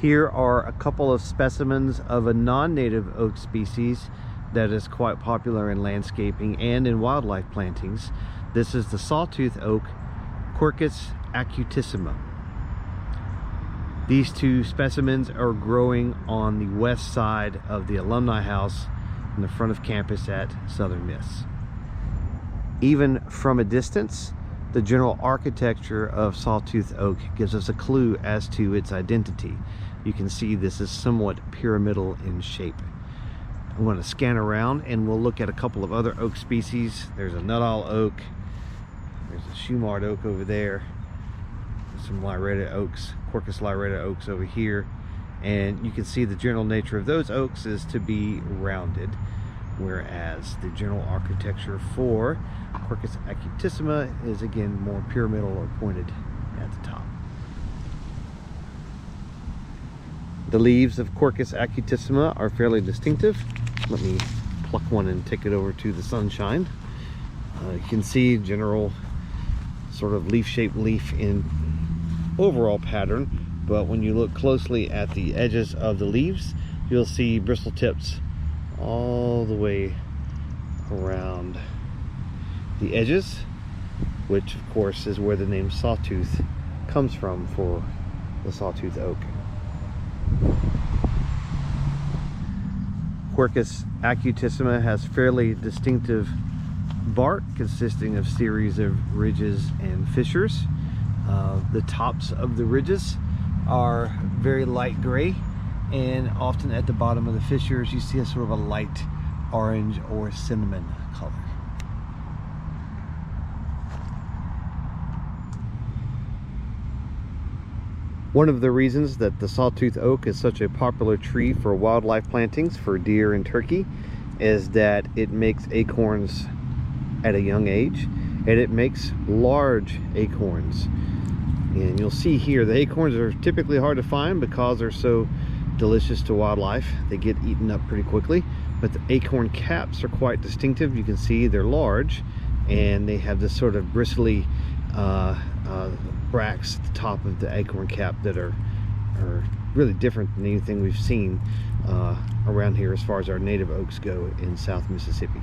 Here are a couple of specimens of a non-native oak species that is quite popular in landscaping and in wildlife plantings. This is the sawtooth oak, Quercus acutissima. These two specimens are growing on the west side of the alumni house in the front of campus at Southern Miss. Even from a distance, the general architecture of sawtooth oak gives us a clue as to its identity. You can see this is somewhat pyramidal in shape. I'm going to scan around and we'll look at a couple of other oak species. There's a nutall oak, there's a Shumard oak over there, there's some lyrata oaks, Quercus lyrata oaks over here, and you can see the general nature of those oaks is to be rounded, whereas the general architecture for Quercus acutissima is again more pyramidal or pointed at the top. The leaves of Quercus acutissima are fairly distinctive. Let me pluck one and take it over to the sunshine. You can see general sort of leaf-shaped leaf in overall pattern, but when you look closely at the edges of the leaves, you'll see bristle tips all the way around the edges, which of course is where the name sawtooth comes from for the sawtooth oak. Quercus acutissima has fairly distinctive bark consisting of series of ridges and fissures. The tops of the ridges are very light gray, and often at the bottom of the fissures you see a sort of a light orange or cinnamon color. One of the reasons that the sawtooth oak is such a popular tree for wildlife plantings for deer and turkey is that it makes acorns at a young age, and it makes large acorns. And you'll see here the acorns are typically hard to find because they're so delicious to wildlife. They get eaten up pretty quickly, but the acorn caps are quite distinctive. You can see they're large and they have this sort of bristly bracts at the top of the acorn cap that are really different than anything we've seen around here as far as our native oaks go in South Mississippi.